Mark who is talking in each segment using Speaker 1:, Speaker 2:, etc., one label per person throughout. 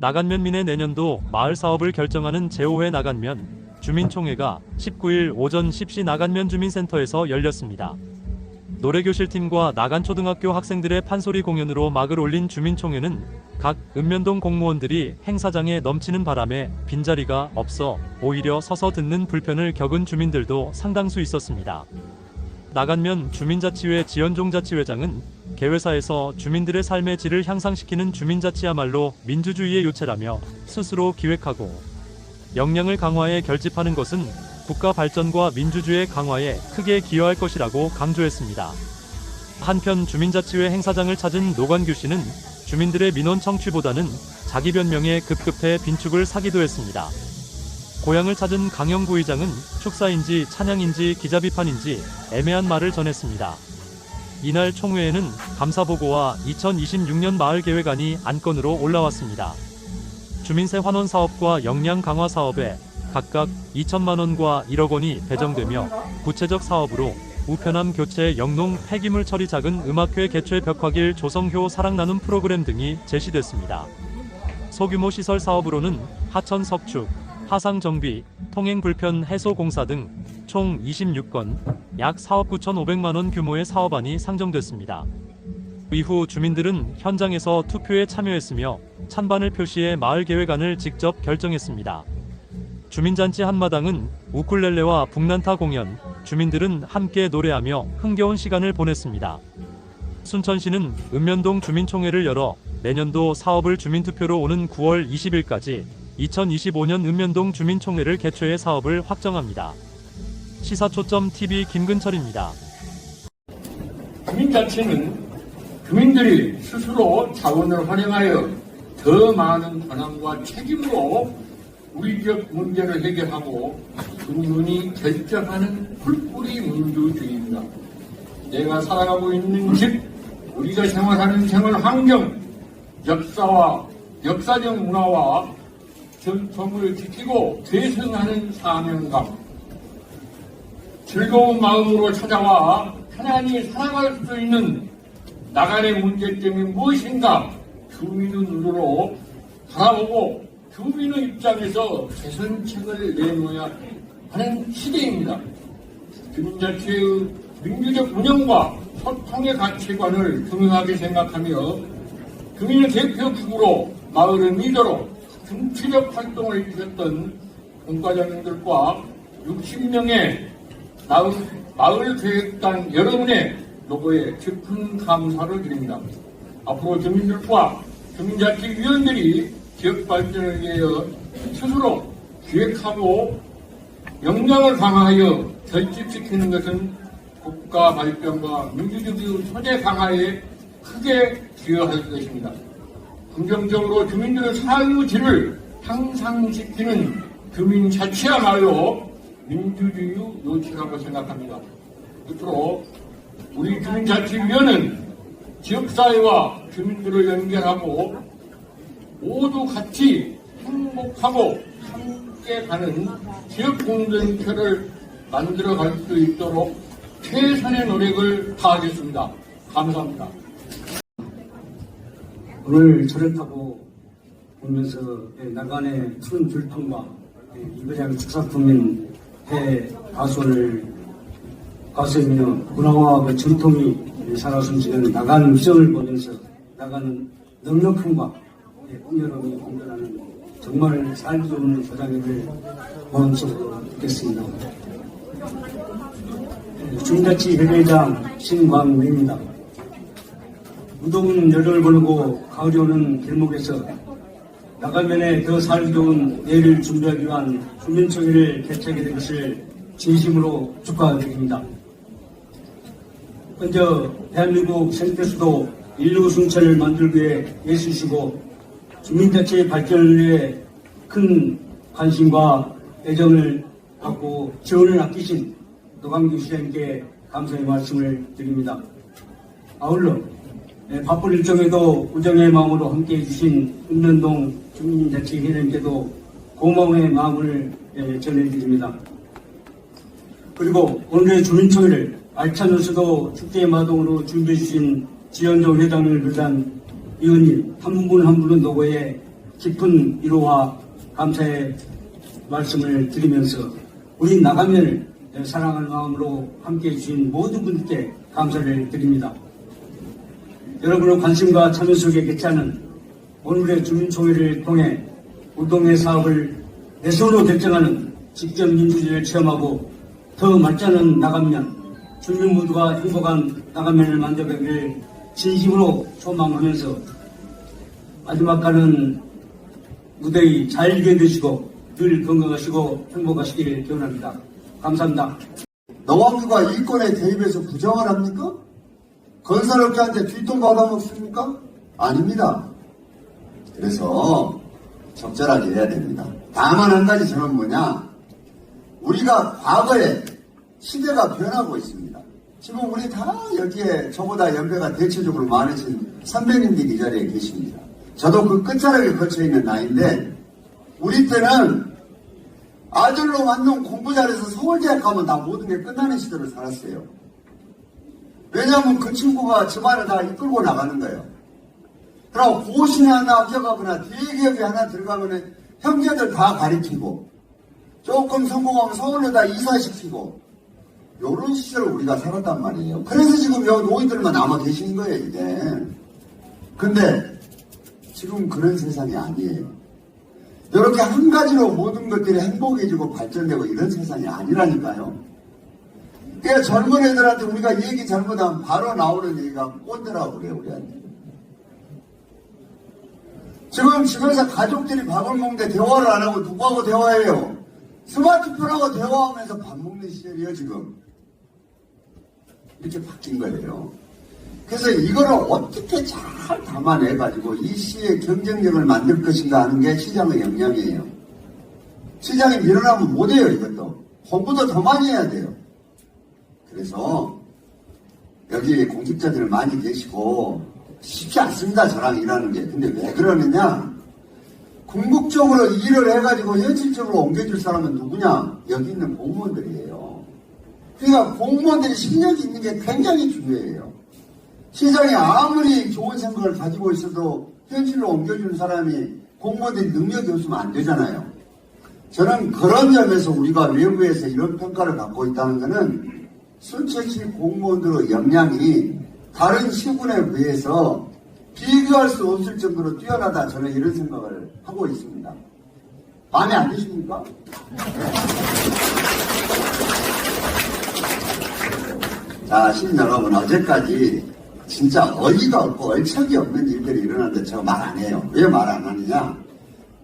Speaker 1: 나간면민의 내년도 마을 사업을 결정하는 제5회 나간면 주민총회가 19일 오전 10시 나간면 주민센터에서 열렸습니다. 노래교실팀과 나간초등학교 학생들의 판소리 공연으로 막을 올린 주민총회는 각 읍면동 공무원들이 행사장에 넘치는 바람에 빈자리가 없어 오히려 서서 듣는 불편을 겪은 주민들도 상당수 있었습니다. 나간면 주민자치회 지연종자치회장은 개회사에서 주민들의 삶의 질을 향상시키는 주민자치야말로 민주주의의 요체라며 스스로 기획하고 역량을 강화해 결집하는 것은 국가 발전과 민주주의 강화에 크게 기여할 것이라고 강조했습니다. 한편 주민자치회 행사장을 찾은 노관규 씨는 주민들의 민원 청취보다는 자기 변명에 급급해 빈축을 사기도 했습니다. 고향을 찾은 강영구 의장은 축사인지 찬양인지 기자비판인지 애매한 말을 전했습니다. 이날 총회에는 감사보고와 2026년 마을계획안이 안건으로 올라왔습니다. 주민세 환원 사업과 역량 강화 사업에 각각 2천만 원과 1억 원이 배정되며 구체적 사업으로 우편함 교체, 영농, 폐기물 처리, 작은 음악회 개최, 벽화길, 조성효 사랑 나눔 프로그램 등이 제시됐습니다. 소규모 시설 사업으로는 하천 석축, 하상 정비, 통행 불편 해소 공사 등 총 26건, 약 4억 9,500만 원 규모의 사업안이 상정됐습니다. 이후 주민들은 현장에서 투표에 참여했으며 찬반을 표시해 마을계획안을 직접 결정했습니다. 주민잔치 한마당은 우쿨렐레와 북난타 공연, 주민들은 함께 노래하며 흥겨운 시간을 보냈습니다. 순천시는 읍면동 주민총회를 열어 내년도 사업을 주민투표로 오는 9월 20일까지 2025년 읍면동 주민총회를 개최해 사업을 확정합니다. 시사초점 TV 김근철입니다.
Speaker 2: 주민자치는 주민들이 스스로 자원을 활용하여 더 많은 권한과 책임으로 우리 지역 문제를 해결하고 국민이 결정하는 풀뿌리 민주주의입니다. 내가 살아가고 있는 집, 우리가 생활하는 생활 환경, 역사와 역사적 문화와 전통을 지키고 계승하는 사명감, 즐거운 마음으로 찾아와 편안히 살아갈 수 있는 나간의 문제점이 무엇인가 주민의 눈으로 바라보고 주민의 입장에서 개선책을 내놓아야 하는 시대입니다. 주민자치의 민주적 운영과 소통의 가치관을 중요하게 생각하며 주민의 대표기구로 마을의 리더로 정치적 활동을 해주셨던 공과장님들과 60명의 마을계획단 여러분의 노고에 깊은 감사를 드립니다. 앞으로 주민들과 주민자치위원들이 지역 발전을 위하여 스스로 기획하고 역량을 강화하여 결집시키는 것은 국가 발전과 민주주의 소재 강화에 크게 기여할 것입니다. 긍정적으로 주민들의 삶의 질을 향상시키는 주민자치야말로 민주주의 요체라고 생각합니다. 끝으로 우리 주민자치위원회는 지역사회와 주민들을 연결하고 모두 같이 행복하고 함께 가는 지역 공동체를 만들어갈 수 있도록 최선의 노력을 다하겠습니다. 감사합니다.
Speaker 3: 오늘 차를 타고 오면서 나간의 푸른 들통과 이거장 축사풍인 해 가수이며 문화와 그 전통이 살아 숨쉬는 나간 위정을 보면서 나가는 넉넉함과 풍요로움이 공존하는 정말 살기 좋은 소장님을 마음속으로 듣겠습니다. 주민자치회의장 신광우입니다. 무더운 여름을 보내고 가을이 오는 길목에서 나간면에 더 살기 좋은 내일을 준비하기 위한 주민총회를 개최하게 된 것을 진심으로 축하드립니다. 먼저 대한민국 생태수도 인류 순천을 만들기 위해 애쓰시고 주민자치의 발전을 위해 큰 관심과 애정을 갖고 지원을 아끼신 노광규 시장님께 감사의 말씀을 드립니다. 아울러 바쁜 일정에도 우정의 마음으로 함께해 주신 읍면동 주민자치회장님께도 고마움의 마음을 전해드립니다. 그리고 오늘의 주민총회를 알찬 뉴스도 축제의 마동으로 준비해 주신 지연정 회장님을 비롯한 위원님 한 분 한 분의 노고에 깊은 위로와 감사의 말씀을 드리면서 우리 나가면을 사랑하는 마음으로 함께해 주신 모든 분들께 감사를 드립니다. 여러분의 관심과 참여 속에 개최하는 오늘의 주민총회를 통해 우동의 사업을 내 손으로 결정하는 직접 민주주의를 체험하고 더 맞지않은 나가면, 주민 모두가 행복한 나가면을 만들기를 진심으로 소망하면서 마지막까는 무더위 잘 견디시고 늘 건강하시고 행복하시기를 기원합니다. 감사합니다.
Speaker 4: 노원구가 이권에 대입해서 부정을 합니까? 건설업자한테 뒷돈 받아먹습니까? 아닙니다. 그래서 적절하게 해야 됩니다. 다만 한 가지 저는 뭐냐, 우리가 과거에 시대가 변하고 있습니다. 지금 우리 다 여기에 저보다 연배가 대체적으로 많으신 선배님들이 이 자리에 계십니다. 저도 그 끝자락에 거쳐있는 나이인데, 우리 때는 아들로 만든 공부 잘해서 서울대학 가면 다 모든 게 끝나는 시대를 살았어요. 왜냐하면 그 친구가 집안을 다 이끌고 나가는 거예요. 그럼 고시에 하나 합격하거나 대기업에 하나 들어가면 형제들 다 가르치고, 조금 성공하면 서울로 다 이사시키고, 요런 시절을 우리가 살았단 말이에요. 그래서 지금 여기 노인들만 남아 계신 거예요, 이게. 근데 지금 그런 세상이 아니에요. 이렇게 한 가지로 모든 것들이 행복해지고 발전되고 이런 세상이 아니라니까요. 그러니까 젊은 애들한테 우리가 얘기 잘못하면 바로 나오는 얘기가 꼰대라고 그래요, 우리한테. 지금 집에서 가족들이 밥을 먹는데 대화를 안 하고 누구하고 대화해요? 스마트폰하고 대화하면서 밥 먹는 시절이에요, 지금. 이렇게 바뀐 거예요. 그래서 이거를 어떻게 잘 담아내가지고 이 시의 경쟁력을 만들 것인가 하는 게 시장의 역량이에요. 시장이 밀어나면 못해요, 이것도. 공부도 더 많이 해야 돼요. 그래서 여기 공직자들 많이 계시고 쉽지 않습니다, 저랑 일하는 게. 근데 왜 그러느냐? 궁극적으로 일을 해가지고 현실적으로 옮겨줄 사람은 누구냐? 여기 있는 공무원들이에요. 그러니까 공무원들이 실력이 있는 게 굉장히 중요해요. 시장이 아무리 좋은 생각을 가지고 있어도 현실로 옮겨주는 사람이 공무원들이 능력이 없으면 안 되잖아요. 저는 그런 점에서 우리가 외부에서 이런 평가를 받고 있다는 것은 솔직히 공무원들의 역량이 다른 시군에 비해서 비교할 수 없을 정도로 뛰어나다, 저는 이런 생각을 하고 있습니다. 마음에 안 드십니까? 자, 시민 여러분, 어제까지 진짜 어이가 없고 얼척이 없는 일들이 일어났는데 제가 말 안 해요. 왜 말 안 하느냐?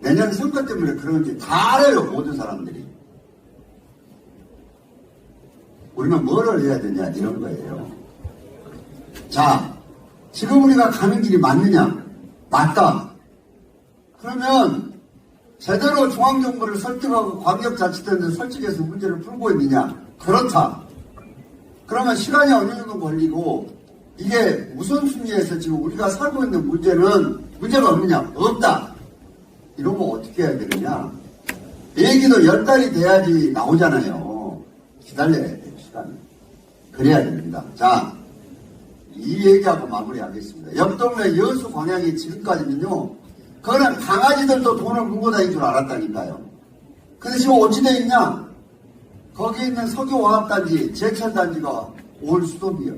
Speaker 4: 내년 선거 때문에 그런지 다 알아요, 모든 사람들이. 우리는 뭐를 해야 되냐, 이런 거예요. 자, 지금 우리가 가는 길이 맞느냐? 맞다. 그러면 제대로 중앙정부를 설득하고 광역자치단을 설득해서 문제를 풀고 있느냐? 그렇다. 그러면 시간이 어느 정도 걸리고 이게 우선순위에서 지금 우리가 살고 있는 문제는 문제가 없느냐? 없다. 이러면 어떻게 해야 되느냐? 얘기도 10달이 돼야지 나오잖아요. 기다려야 돼요, 시간을. 그래야 됩니다. 자, 이 얘기하고 마무리하겠습니다. 옆 동네 여수 광양이 지금까지는요, 그거는 강아지들도 돈을 물고 다닐 줄 알았다니까요. 근데 지금 어찌 돼 있냐? 거기 있는 석유화학단지, 제철단지가 올수도비요.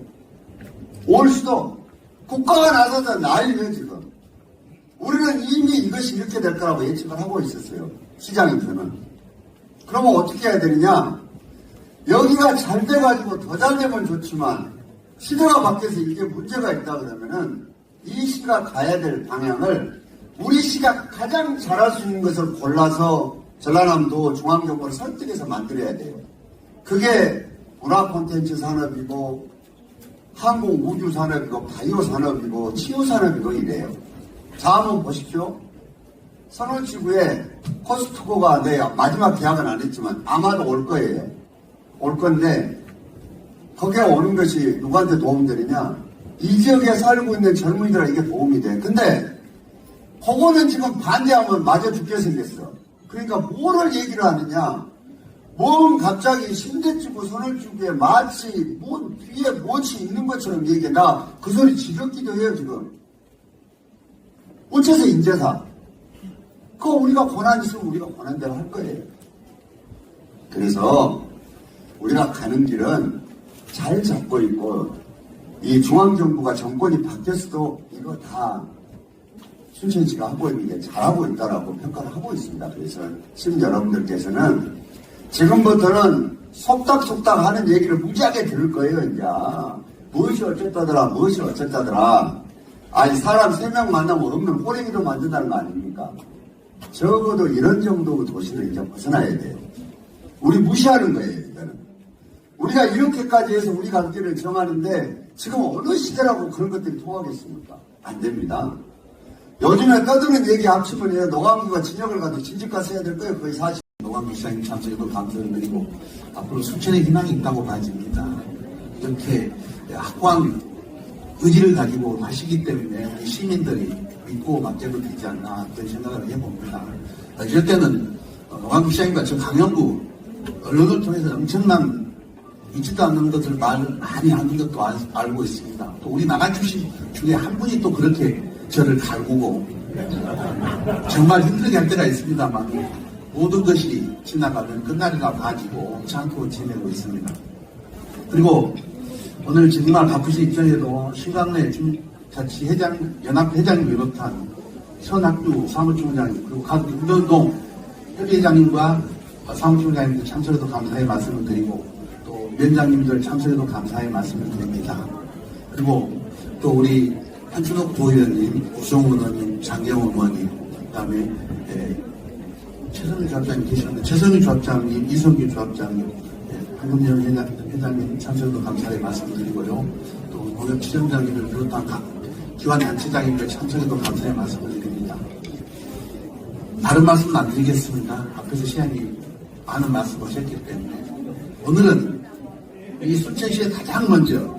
Speaker 4: 올수도. 국가가 나서서 난리예요, 지금. 우리는 이미 이것이 이렇게 될 거라고 예측을 하고 있었어요. 시장에서는. 그러면 어떻게 해야 되느냐? 여기가 잘 돼가지고 더 잘 되면 좋지만, 시대가 바뀌어서 이게 문제가 있다 그러면은 이 시가 가야 될 방향을 우리 시가 가장 잘할 수 있는 것을 골라서 전라남도 중앙정부를 설득해서 만들어야 돼요. 그게 문화 콘텐츠 산업이고 항공 우주 산업이고 바이오 산업이고 치유 산업이고 이래요. 자, 한번 보십시오. 선월지구에 코스트코가 내 마지막 계약은 안 했지만 아마도 올 거예요. 올 건데 거기에 오는 것이 누구한테 도움되느냐? 이 지역에 살고 있는 젊은이들에게 도움이 돼. 근데 그거는 지금 반대하면 맞아 죽게 생겼어. 그러니까 뭐를 얘기를 하느냐? 뭔 갑자기 신대지구 선월지구에 마치 뭔 뒤에 무엇이 있는 것처럼 얘기해. 나 그 소리 지겹기도 해요, 지금. 어째서 인재사? 그거 우리가 권한 있으면 우리가 권한대로 할 거예요. 그래서 우리가 가는 길은 잘 잡고 있고, 이 중앙정부가 정권이 바뀌었어도 이거 다 순천시가 하고 있는 게 잘하고 있다라고 평가를 하고 있습니다. 그래서 시민 여러분들께서는 지금부터는 속닥속닥 하는 얘기를 무지하게 들을 거예요, 이제. 무엇이 어쨌다더라, 무엇이 어쨌다더라. 아니, 사람 3명 만나면 없는 호랭이도 만든다는 거 아닙니까? 적어도 이런 정도 도시를 이제 벗어나야 돼요. 우리 무시하는 거예요, 이거는. 우리가 이렇게까지 해서 우리 갈 길을 정하는데 지금 어느 시대라고 그런 것들이 통하겠습니까? 안 됩니다. 요즘에 떠드는 얘기 합치면 해요. 노광규가 진역을 가도 진집가서 해야 될 거예요. 거의 40.
Speaker 5: 노광규 시장님 참석에도 감사를 드리고 앞으로 수천의 희망이 있다고 봐집니다. 이렇게 확고한 의지를 가지고 하시기 때문에 우리 시민들이 믿고 맡겨도 되지 않나 그런 생각을 해봅니다. 이럴 때는 노광규 시장님과 저 강영구 언론을 통해서 엄청난 있지도 않는 것을 많이 하는 것도 알고 있습니다. 또 우리 나간 출신 중에 한 분이 또 그렇게 저를 갈구고 정말 힘들게 할 때가 있습니다만 모든 것이 지나가면 끝날이라 가지고 참고 지내고 있습니다. 그리고 오늘 정말 바쁘신 입장에도 신강래 자치회장, 연합회장을 비롯한 선학주 사무총장님 그리고 각 윤도동 협의회장님과 사무총장님들 참석해도 감사의 말씀을 드리고 또 위원장님들 참석해도 감사의 말씀을 드립니다. 그리고 또 우리 한준옥 도의원님, 우성훈 의원님, 장경훈 의원님, 그 다음에 최선희 조합장님 계시는데 최선희 조합장님, 이성규 조합장님, 한금연 회장님 참석도 감사의 말씀드리고요. 또 농협 지점장님을 비롯한 각 기관단체장님들 참석에도 감사의 말씀을 드립니다. 다른 말씀은 안 드리겠습니다. 앞에서 시장이 많은 말씀을 하셨기 때문에 오늘은 이 순천시에 가장 먼저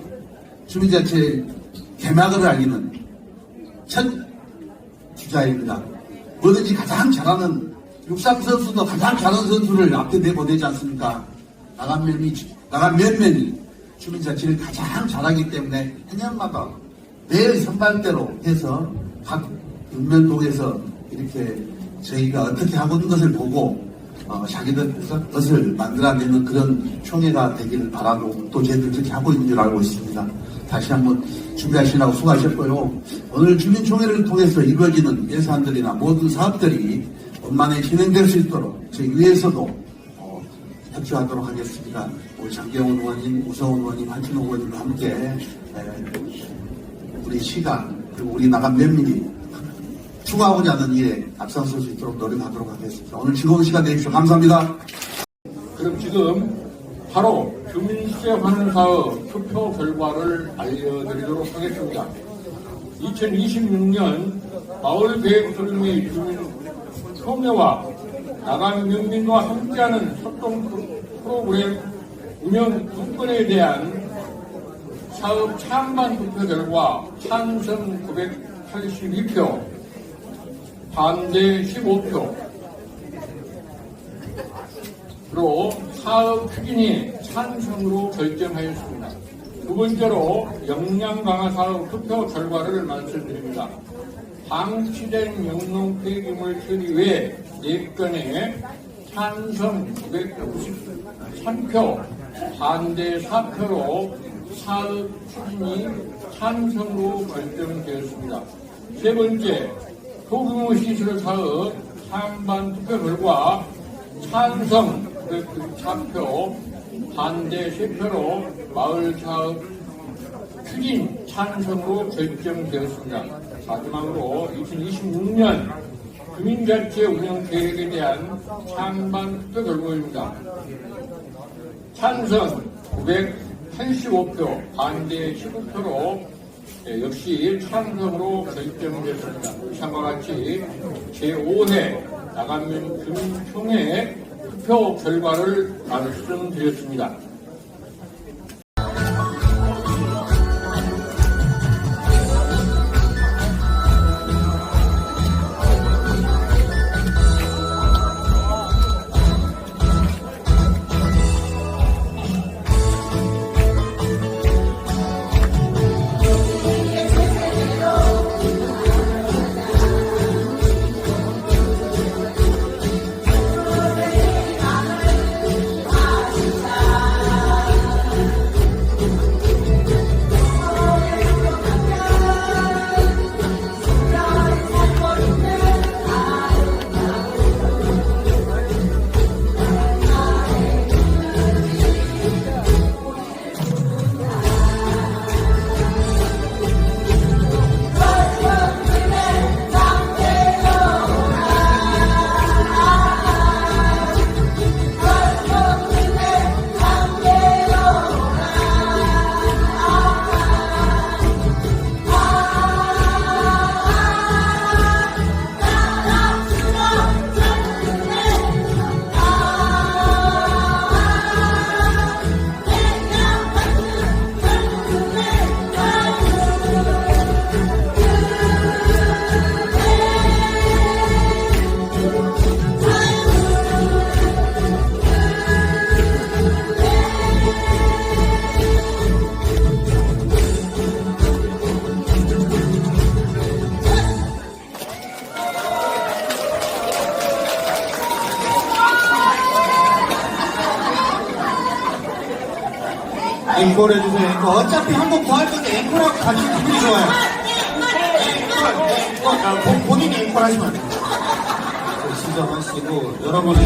Speaker 5: 주민자치 개막을 알리는 첫 주자입니다. 뭐든지 가장 잘하는 육상 선수도 가장 잘하는 선수를 앞에 내보내지 않습니까? 나간 면면이 주민자치를 가장 잘하기 때문에 해년마다 매일 선발대로 해서 각 읍면동에서 이렇게 저희가 어떻게 하고 있는 것을 보고 자기들 것을 만들어내는 그런 총회가 되기를 바라고 또 저희들 그렇게 하고 있는 줄 알고 있습니다. 다시 한번 준비하시느라고 수고하셨고요. 오늘 주민총회를 통해서 이루어지는 예산들이나 모든 사업들이 원만히 진행될 수 있도록 저희 위에서도 협조하도록 하겠습니다. 우리 장경훈 의원님, 우성훈 의원님, 한준호 의원님과 함께 우리 시가 그리고 우리 나간 면밀히 추구하고자 하는 일에 앞장설 수 있도록 노력하도록 하겠습니다. 오늘 즐거운 시간 되십시오. 감사합니다.
Speaker 2: 그럼 지금 바로 주민세 환원 사업 투표 결과를 알려드리도록 하겠습니다. 2026년 마을계획소림의 주민 총회와 나간 면민과 함께하는 소통 프로그램 운영 분권에 대한 사업 찬반 투표 결과 찬성 982표, 반대 15표로 사업 추진이 찬성으로 결정하였습니다. 두 번째로 역량 강화 사업 투표 결과를 말씀드립니다. 방치된 영농 폐기물 처리 외 4건에 찬성 993표, 반대 4표로 사업 추진이 찬성으로 결정되었습니다. 세 번째, 소규모 시설 사업 찬반 투표 결과 찬성 994표, 반대 3표로 마을 사업 추진 찬성으로 결정되었습니다. 마지막으로 2026년 주민자치 운영 계획에 대한 찬반 투표 결과입니다. 찬성 985표, 반대 19표로 역시 찬성으로 결정되었습니다. 이상과 같이 제5회 나간면 주민총회 투표 결과를 말씀드렸습니다.
Speaker 5: 앵콜 해주세요. 앵콜. 어차피 한 곡 더 할 건데 앵콜하고 같이 기분이 좋아요. 앵콜. 본인이 앵콜 하시면 안 돼요. 진정하시고 여러분이